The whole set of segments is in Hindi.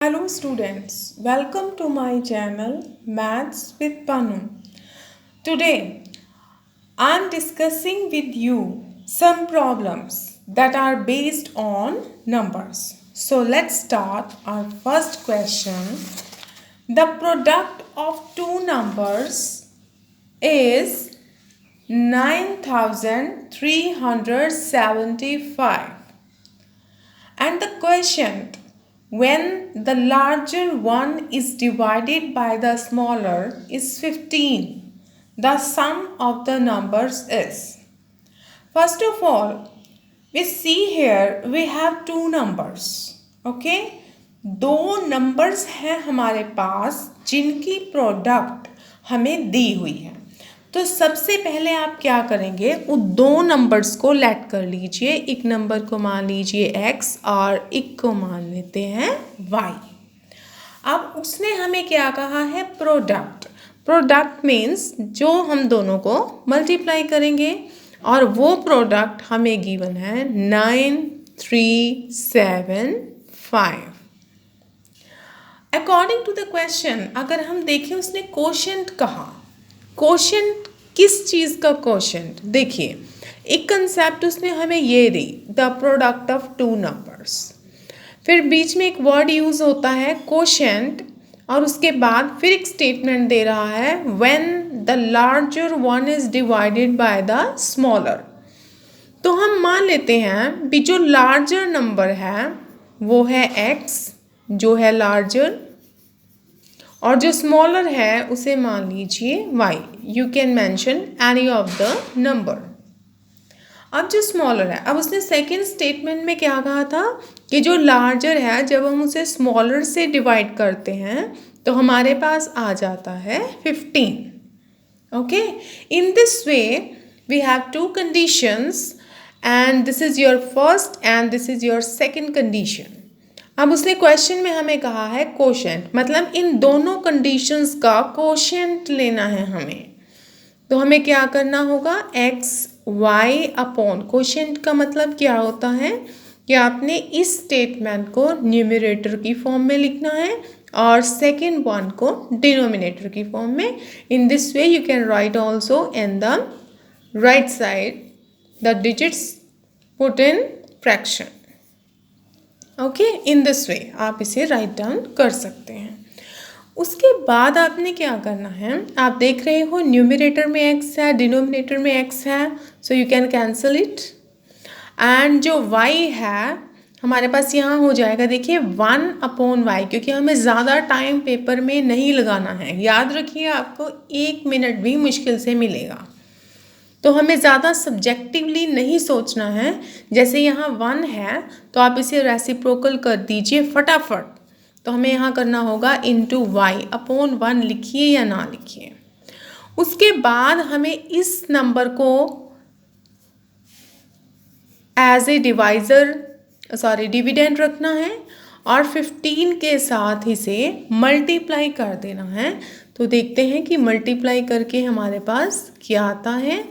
Hello students, welcome to my channel Maths with Panu. Today I am discussing with you some problems that are based on numbers. So let's start our first question. The product of two numbers is 9375 and the quotient when the larger one is divided by the smaller is 15. The sum of the numbers is. First of all, we see here we have two numbers. Okay? दो नंबर्स हैं हमारे पास जिनकी प्रोडक्ट हमें दी हुई है। तो सबसे पहले आप क्या करेंगे, उन दो नंबर्स को लेट कर लीजिए। एक नंबर को मान लीजिए x और एक को मान लेते हैं y। अब उसने हमें क्या कहा है, प्रोडक्ट। प्रोडक्ट मीन्स जो हम दोनों को मल्टीप्लाई करेंगे और वो प्रोडक्ट हमें गिवन है 9375। अकॉर्डिंग टू द क्वेश्चन अगर हम देखें उसने कोशेंट कहा। कोशेंट किस चीज़ का कोशेंट? देखिए एक कंसेप्ट उसने हमें ये दी, the product of two numbers. फिर बीच में एक वर्ड यूज़ होता है कोशेंट और उसके बाद फिर एक स्टेटमेंट दे रहा है when the larger one is divided by the smaller. तो हम मान लेते हैं भी जो लार्जर नंबर है वो है x जो है लार्जर, और जो स्मॉलर है उसे मान लीजिए y। You can mention any of the number. अब जो स्मॉलर है, अब उसने सेकेंड स्टेटमेंट में क्या कहा था कि जो लार्जर है जब हम उसे स्मॉलर से डिवाइड करते हैं तो हमारे पास आ जाता है 15। Okay, in this way we have two conditions and this is your first and this is your second condition. अब उसने क्वेश्चन में हमें कहा है कोशेंट, मतलब इन दोनों कंडीशंस का कोशेंट लेना है हमें। तो हमें क्या करना होगा, x y अपॉन कोशेंट का मतलब क्या होता है कि आपने इस स्टेटमेंट को न्यूमरेटर की फॉर्म में लिखना है और सेकेंड वन को डिनोमिनेटर की फॉर्म में। इन this way you can write also in the right side the digits put in fraction. Okay, in this वे आप इसे राइट डाउन कर सकते हैं। उसके बाद आपने क्या करना है, आप देख रहे हो न्यूमरेटर में x है, डिनोमिनेटर में x है, so you can cancel it. And जो y है हमारे पास यहाँ हो जाएगा, देखिए 1/y, क्योंकि हमें ज़्यादा टाइम पेपर में नहीं लगाना है। याद रखिए आपको 1 मिनट भी मुश्किल से मिलेगा, तो हमें ज़्यादा सब्जेक्टिवली नहीं सोचना है। जैसे यहाँ 1 है तो आप इसे रेसिप्रोकल कर दीजिए फटाफट। तो हमें यहाँ करना होगा इंटू वाई अपॉन 1 लिखिए या ना लिखिए। उसके बाद हमें इस नंबर को एज ए डिविडेंड रखना है और 15 के साथ इसे मल्टीप्लाई कर देना है। तो देखते हैं कि मल्टीप्लाई करके हमारे पास क्या आता है।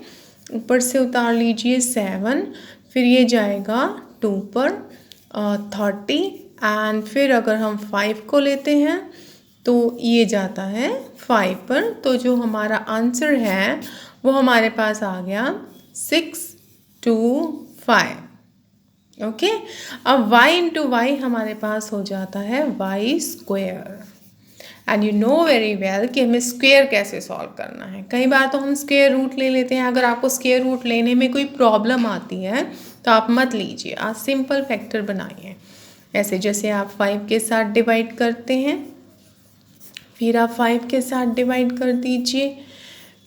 ऊपर से उतार लीजिए 7, फिर ये जाएगा 2 पर 30 एंड फिर अगर हम 5 को लेते हैं तो ये जाता है 5 पर। तो जो हमारा आंसर है वो हमारे पास आ गया 625। ओके, अब y इंटू वाई हमारे पास हो जाता है y square. And you know very well कि हमें स्क्वेयर कैसे सॉल्व करना है। कई बार तो हम स्क्वेयर रूट ले लेते हैं। अगर आपको स्क्वेयर रूट लेने में कोई प्रॉब्लम आती है तो आप मत लीजिए, आप सिंपल फैक्टर बनाइए। ऐसे जैसे आप 5 के साथ डिवाइड करते हैं, फिर आप 5 के साथ डिवाइड कर दीजिए,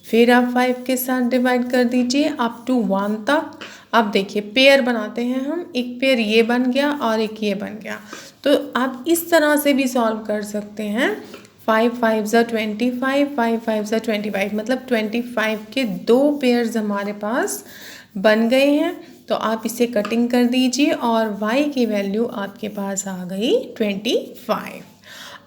फिर आप 5 के साथ डिवाइड कर दीजिए अप टू 1 तक। अब देखिए पेयर बनाते हैं हम, एक पेयर ये बन गया और एक ये बन गया। तो आप इस तरह से भी सॉल्व कर सकते हैं। 5 5 ज़ा 25, 5 5 ज़ा 25, मतलब 25 के 2 पेयर्स हमारे पास बन गए हैं। तो आप इसे कटिंग कर दीजिए और y की वैल्यू आपके पास आ गई 25।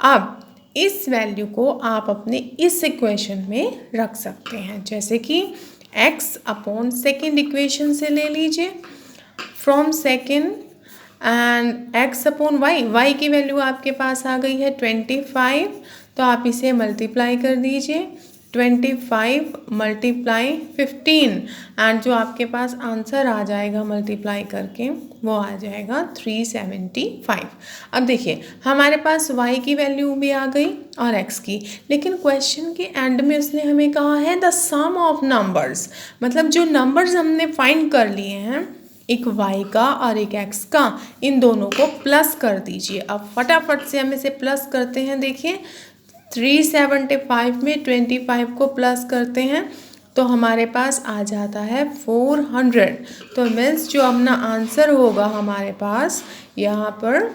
अब इस वैल्यू को आप अपने इस इक्वेशन में रख सकते हैं, जैसे कि x अपॉन सेकेंड इक्वेशन से ले लीजिए। From second and x upon y की वैल्यू आपके पास आ गई है 25, तो आप इसे मल्टीप्लाई कर दीजिए 25 मल्टीप्लाई 15 एंड जो आपके पास आंसर आ जाएगा मल्टीप्लाई करके वो आ जाएगा 375। अब देखिए हमारे पास y की वैल्यू भी आ गई और x की, लेकिन क्वेश्चन के एंड में उसने हमें कहा है द सम ऑफ नंबर्स, मतलब जो नंबर्स हमने फाइंड कर लिए हैं एक y का और एक x का, इन दोनों को प्लस कर दीजिए। अब फटाफट से हम इसे प्लस करते हैं। देखिए 375 में 25 को प्लस करते हैं तो हमारे पास आ जाता है 400। तो मीन्स जो अपना आंसर होगा हमारे पास यहाँ पर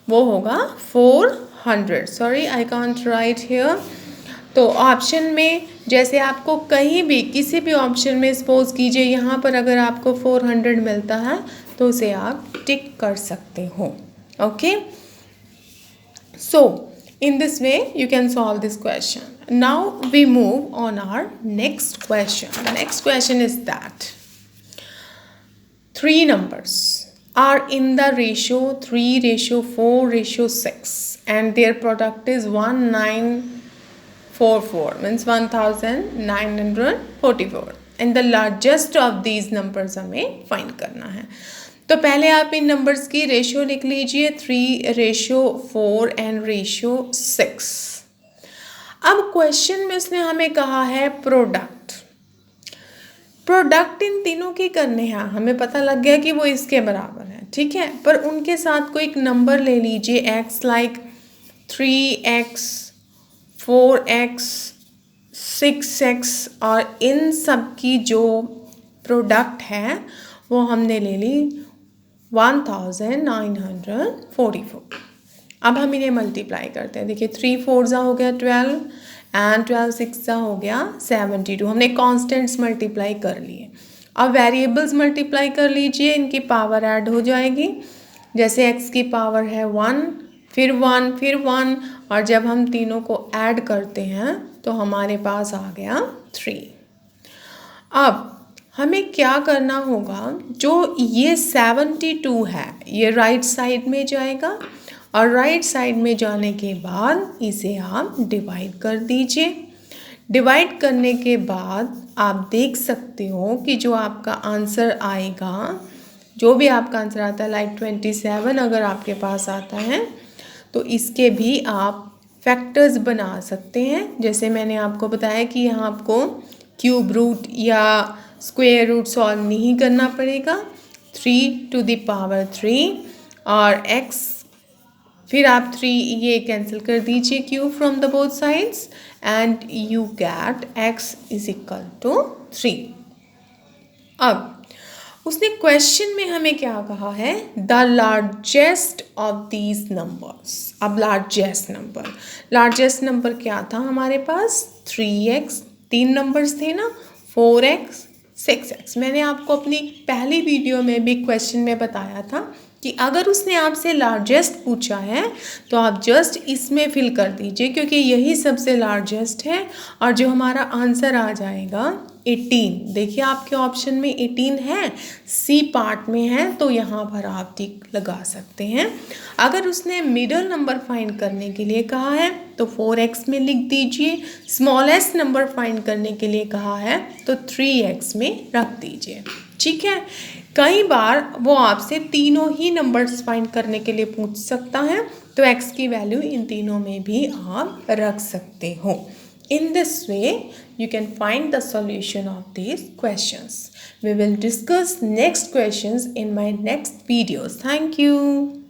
वो होगा 400। Sorry I can't right here. तो ऑप्शन में जैसे आपको कहीं भी किसी भी ऑप्शन में सपोज कीजिए यहाँ पर अगर आपको 400 मिलता है तो उसे आप टिक कर सकते हो। Okay, so in this way you can solve this question. Now we move on our next question. The next question is that three numbers are in the ratio 3:4:6 and their product is 1944, means 1944, and the largest of these numbers हमें find करना है। तो पहले आप इन नंबर्स की रेशियो लिख लीजिए 3:4 एंड 6। अब क्वेश्चन में उसने हमें कहा है प्रोडक्ट इन तीनों की करने हैं। हमें पता लग गया कि वो इसके बराबर है, ठीक है, पर उनके साथ कोई एक नंबर ले लीजिए x like 3x 4x 6x और इन सब की जो प्रोडक्ट है वो हमने ले ली 1944। अब हम इन्हें मल्टीप्लाई करते हैं। देखिए 3 4 हो गया 12 एंड 12 6 हो गया 72। हमने कॉन्स्टेंट्स मल्टीप्लाई कर लिए। अब वेरिएबल्स मल्टीप्लाई कर लीजिए, इनकी पावर ऐड हो जाएगी। जैसे x की पावर है 1 फिर 1 फिर 1 और जब हम तीनों को ऐड करते हैं तो हमारे पास आ गया 3। अब हमें क्या करना होगा, जो ये 72 है ये राइट साइड में जाएगा और राइट साइड में जाने के बाद इसे आप डिवाइड कर दीजिए। डिवाइड करने के बाद आप देख सकते हो कि जो आपका आंसर आएगा, जो भी आपका आंसर आता है लाइक 27 अगर आपके पास आता है तो इसके भी आप फैक्टर्स बना सकते हैं। जैसे मैंने आपको बताया कि यहाँ आपको क्यूब रूट या स्क्वायर रूट सॉल्व नहीं करना पड़ेगा। 3⁻³ और x फिर आप 3 ये कैंसिल कर दीजिए cube from the both sides and you get x = 3। अब उसने क्वेश्चन में हमें क्या कहा है, the largest of these numbers. अब लार्जेस्ट नंबर क्या था हमारे पास, 3x, 3 नंबर्स थे ना, 4x 6x। मैंने आपको अपनी पहली वीडियो में भी क्वेश्चन में बताया था कि अगर उसने आपसे लार्जेस्ट पूछा है तो आप जस्ट इसमें फिल कर दीजिए क्योंकि यही सबसे लार्जेस्ट है और जो हमारा आंसर आ जाएगा 18। देखिए आपके ऑप्शन में 18 है, सी पार्ट में है तो यहाँ पर आप टिक लगा सकते हैं। अगर उसने मिडल नंबर फाइंड करने के लिए कहा है तो 4x में लिख दीजिए। स्मॉलेस्ट नंबर फाइंड करने के लिए कहा है तो 3x में रख दीजिए, ठीक है। कई बार वो आपसे तीनों ही नंबर्स फाइंड करने के लिए पूछ सकता है तो x की वैल्यू इन तीनों में भी आप रख सकते हो। In this way, you can find the solution of these questions. We will discuss next questions in my next videos. Thank you.